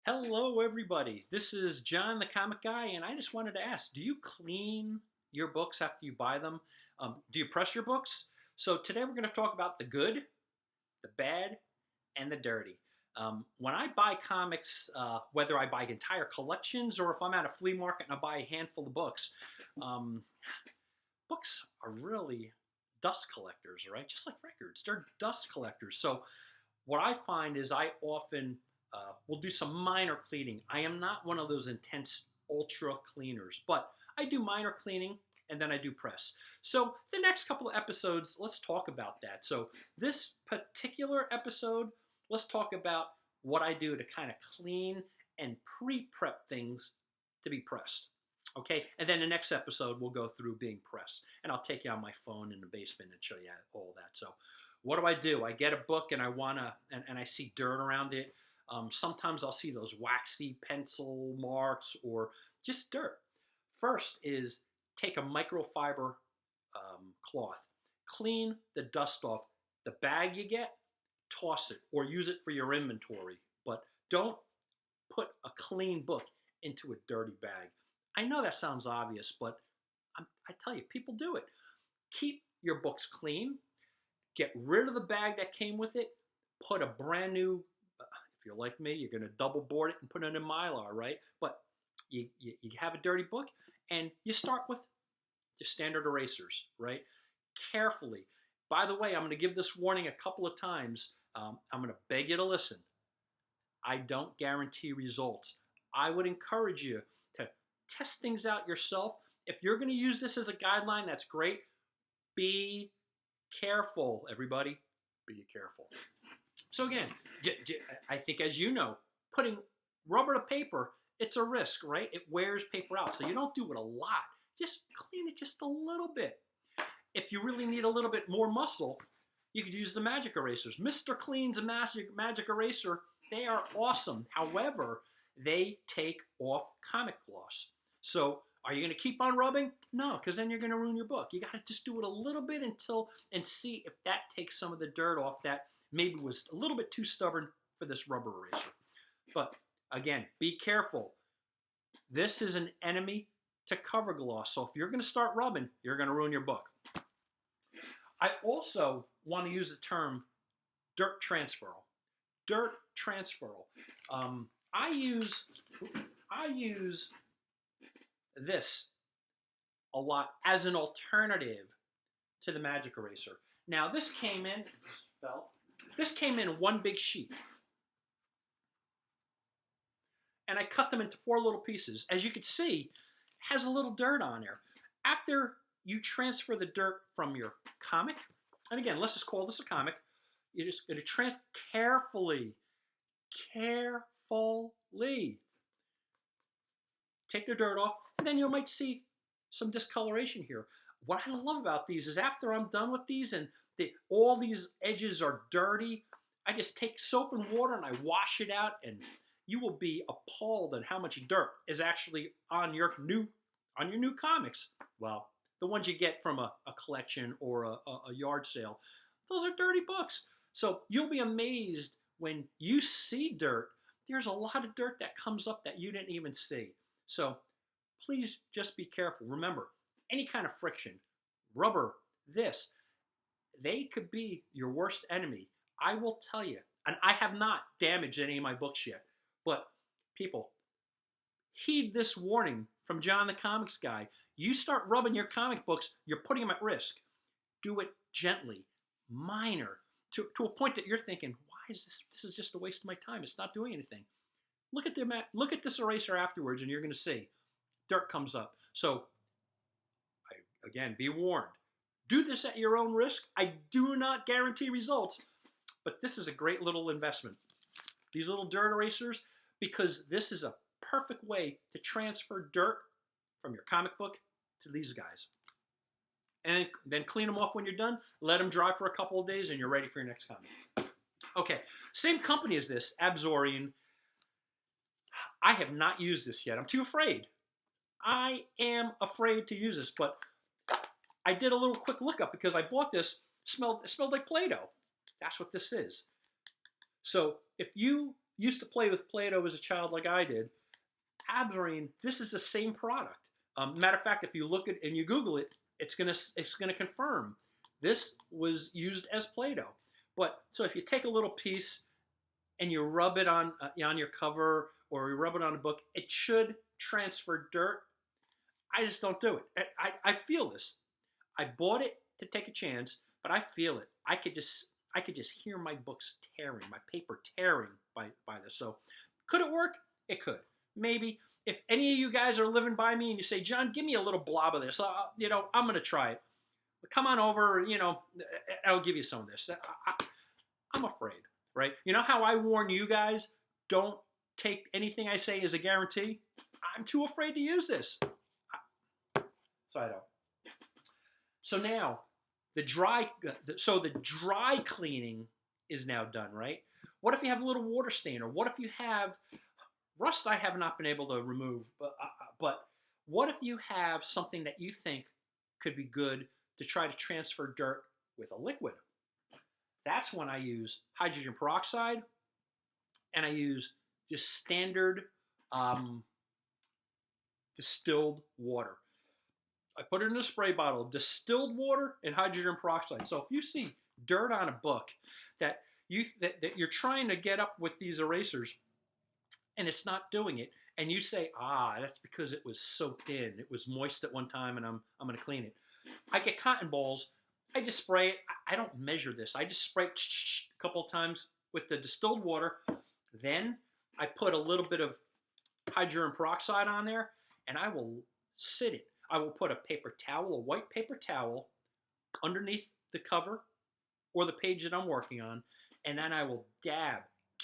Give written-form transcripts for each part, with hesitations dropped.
Hello, everybody. This is John, the comic guy, and I just wanted to ask, do you clean your books after you buy them? Do you press your books? So today we're going to talk about the good, the bad, and the dirty. When I buy comics, whether I buy entire collections or if I'm at a flea market and I buy a handful of books, um, books are really dust collectors, right? Just like records, they're dust collectors. So what I find is I often will do some minor cleaning. I am not one of those intense ultra cleaners, but I do minor cleaning and then I do press. So the next couple of episodes, let's talk about that. So this particular episode, let's talk about what I do to kind of clean and pre-prep things to be pressed. Okay, and then the next episode we'll go through being pressed, and I'll take you on my phone in the basement and show you all that. So what do? I get a book and I wanna, and I see dirt around it. Sometimes I'll see those waxy pencil marks or just dirt. First is take a microfiber cloth, clean the dust off. The bag you get, toss it or use it for your inventory, but don't put a clean book into a dirty bag. I know that sounds obvious, but I tell you, people do it. Keep your books clean. Get rid of the bag that came with it. Put a brand new, if you're like me, you're going to double board it and put it in Mylar, right? But you have a dirty book and you start with the standard erasers, right? Carefully. By the way, I'm going to give this warning a couple of times. I'm going to beg you to listen. I don't guarantee results. I would encourage you to test things out yourself. If you're going to use this as a guideline, that's great. Be careful, everybody. Be careful. So again, I think as you know, putting rubber to paper, it's a risk, right? It wears paper out. So you don't do it a lot. Just clean it just a little bit. If you really need a little bit more muscle, you could use the magic erasers. Mr. Clean's a magic eraser. They are awesome. However, they take off comic gloss. So are you going to keep on rubbing? No, because then you're going to ruin your book. You got to just do it a little bit and see if that takes some of the dirt off that maybe was a little bit too stubborn for this rubber eraser. But again, be careful. This is an enemy to cover gloss. So if you're going to start rubbing, you're going to ruin your book. I also want to use the term dirt transferal. Dirt transferal. I use this a lot as an alternative to the magic eraser. Now this came in one big sheet. And I cut them into 4 little pieces. As you can see, it has a little dirt on there. After you transfer the dirt from your comic, and again, let's just call this a comic, you're just going to transfer carefully. Take the dirt off, and then you might see some discoloration here. What I love about these is after I'm done with these and all these edges are dirty, I just take soap and water and I wash it out, and you will be appalled at how much dirt is actually on your new comics. Well, the ones you get from a collection or a yard sale, those are dirty books. So you'll be amazed when you see dirt. There's a lot of dirt that comes up that you didn't even see. So please just be careful. Remember, any kind of friction, rubber, they could be your worst enemy. I will tell you, and I have not damaged any of my books yet, but people, heed this warning from John the Comics Guy. You start rubbing your comic books, you're putting them at risk. Do it gently, minor, to a point that you're thinking, why is this? This is just a waste of my time. It's not doing anything. Look at this eraser afterwards, and you're going to see dirt comes up. So, again, be warned. Do this at your own risk. I do not guarantee results, but this is a great little investment. These little dirt erasers, because this is a perfect way to transfer dirt from your comic book to these guys. And then clean them off when you're done. Let them dry for a couple of days, and you're ready for your next comic. Okay, same company as this, Absorian. I have not used this yet. I'm too afraid. I am afraid to use this, but I did a little quick lookup because I bought this. It smelled like Play-Doh. That's what this is. So if you used to play with Play-Doh as a child like I did, Absorine, this is the same product. Matter of fact, if you look at and you Google it, it's gonna confirm this was used as Play-Doh. But so if you take a little piece and you rub it on your cover or you rub it on a book, it should transfer dirt. I just don't do it. I feel this. I bought it to take a chance, but I feel it. I could just hear my books tearing, my paper tearing by this. So could it work? It could. Maybe. If any of you guys are living by me and you say, John, give me a little blob of this, I'm going to try it. Come on over, I'll give you some of this. I'm afraid, right? You know how I warn you guys, don't take anything I say as a guarantee? I'm too afraid to use this. So I don't. So now, the dry cleaning is now done, right? What if you have a little water stain, or what if you have rust? I have not been able to remove, but what if you have something that you think could be good to try to transfer dirt with a liquid? That's when I use hydrogen peroxide, and I use just standard distilled water. I put it in a spray bottle, distilled water and hydrogen peroxide. So if you see dirt on a book that you're trying to get up with these erasers and it's not doing it, and you say, that's because it was soaked in, it was moist at one time, and I'm going to clean it. I get cotton balls. I just spray it. I don't measure this. I just spray it a couple of times with the distilled water. Then I put a little bit of hydrogen peroxide on there, and I will sit it. I will put a paper towel, a white paper towel, underneath the cover or the page that I'm working on, and then I will dab.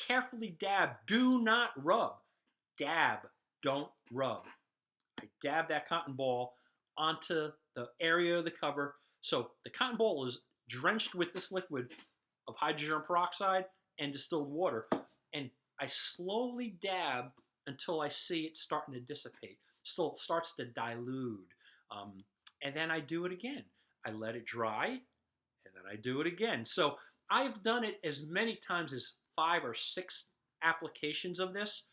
Carefully dab. Do not rub. Dab. Don't rub. I dab that cotton ball onto the area of the cover. So the cotton ball is drenched with this liquid of hydrogen peroxide and distilled water. And I slowly dab until I see it starting to dissipate. Still, it starts to dilute. And then I do it again. I let it dry, and then I do it again. So I've done it as many times as 5 or 6 applications of this.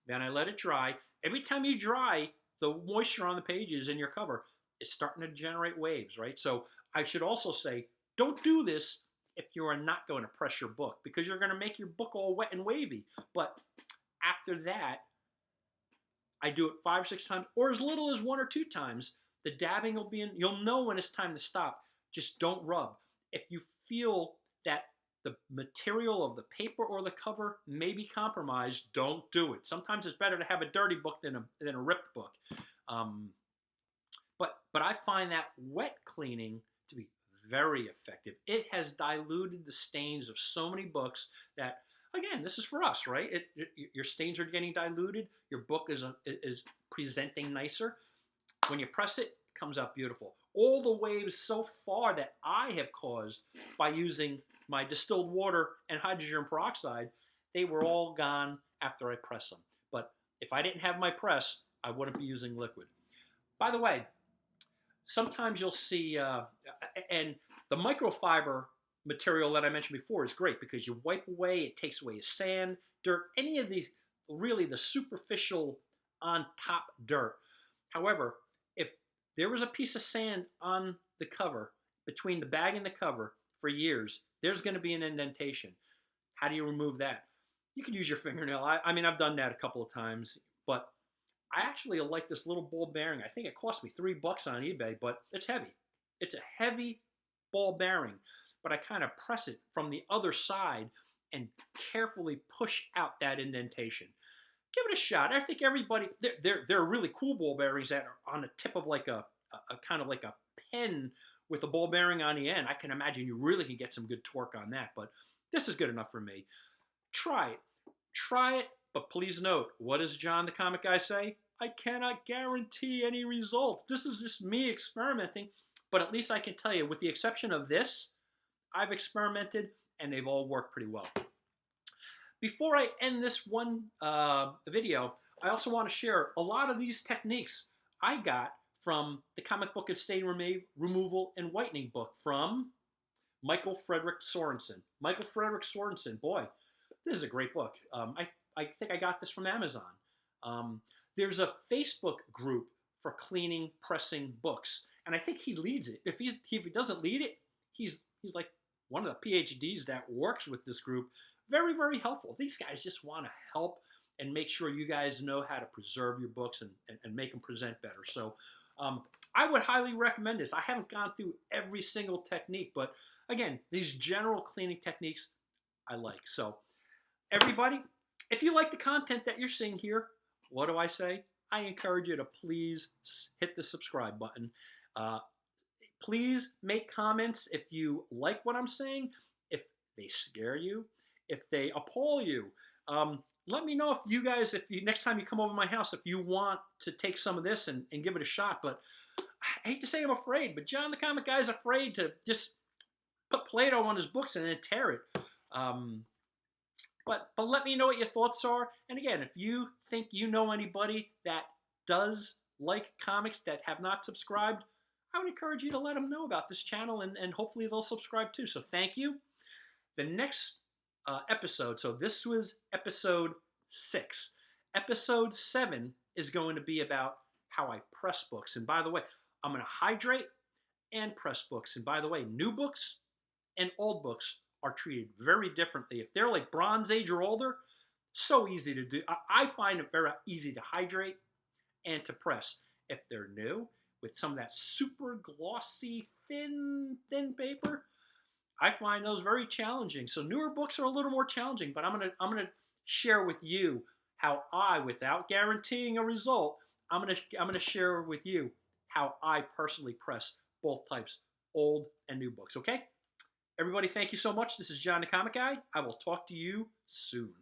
Then I let it dry. Every time you dry, the moisture on the pages in your cover is starting to generate waves, right? So I should also say, don't do this if you are not going to press your book, because you're going to make your book all wet and wavy. But after that, I do it 5 or 6 times, or as little as 1 or 2 times. The dabbing will be in. You'll know when it's time to stop. Just don't rub. If you feel that the material of the paper or the cover may be compromised, don't do it. Sometimes it's better to have a dirty book than a ripped book. But I find that wet cleaning to be very effective. It has diluted the stains of so many books that, again, this is for us, right? Your stains are getting diluted. Your book is presenting nicer. When you press it, it comes out beautiful. All the waves so far that I have caused by using my distilled water and hydrogen peroxide, they were all gone after I pressed them. But if I didn't have my press, I wouldn't be using liquid. By the way, sometimes you'll see, and the microfiber material that I mentioned before is great because you wipe away, it takes away sand, dirt, any of the really the superficial on top dirt. However, if there was a piece of sand on the cover, between the bag and the cover for years, there's going to be an indentation. How do you remove that? You can use your fingernail. I mean, I've done that a couple of times, but I actually like this little ball bearing. I think it cost me $3 on eBay, but it's heavy. It's a heavy ball bearing, but I kind of press it from the other side and carefully push out that indentation. Give it a shot. I think everybody, there are really cool ball bearings that are on the tip of like a kind of like a pen with a ball bearing on the end. I can imagine you really can get some good torque on that, but this is good enough for me. Try it. Try it, but please note, what does John the Comic Guy say? I cannot guarantee any results. This is just me experimenting, but at least I can tell you, with the exception of this, I've experimented and they've all worked pretty well. Before I end this one video, I also want to share a lot of these techniques I got from the Comic Book and Stain Removal and Whitening book from Michael Frederick Sorensen. Michael Frederick Sorensen, boy, this is a great book. I I think I got this from Amazon. Um, there's a Facebook group for cleaning, pressing books, and I think he leads it. If he doesn't lead it, he's like one of the PhDs that works with this group. Very, very helpful. These guys just want to help and make sure you guys know how to preserve your books and make them present better. So I would highly recommend this. I haven't gone through every single technique, but again, these general cleaning techniques I like. So everybody, if you like the content that you're seeing here, what do I say? I encourage you to please hit the subscribe button. Uh, Please make comments if you like what I'm saying, if they scare you, if they appall you. Let me know if you guys, if you next time you come over my house, if you want to take some of this and give it a shot. But I hate to say I'm afraid, but John the Comic Guy is afraid to just put Play-Doh on his books and then tear it. But let me know what your thoughts are. And again, if you think you know anybody that does like comics that have not subscribed, I would encourage you to let them know about this channel, and hopefully they'll subscribe too. So thank you. The next episode, so this was episode 6. Episode 7 is going to be about how I press books. And by the way, I'm going to hydrate and press books. And by the way, new books and old books are treated very differently. If they're like Bronze Age or older, so easy to do. I find it very easy to hydrate and to press. If they're new, with some of that super glossy, thin paper, I find those very challenging. So newer books are a little more challenging, but I'm gonna share with you how I, without guaranteeing a result, I'm gonna share with you how I personally press both types, old and new books. Okay, everybody, thank you so much. This is John the Comic Guy. I will talk to you soon.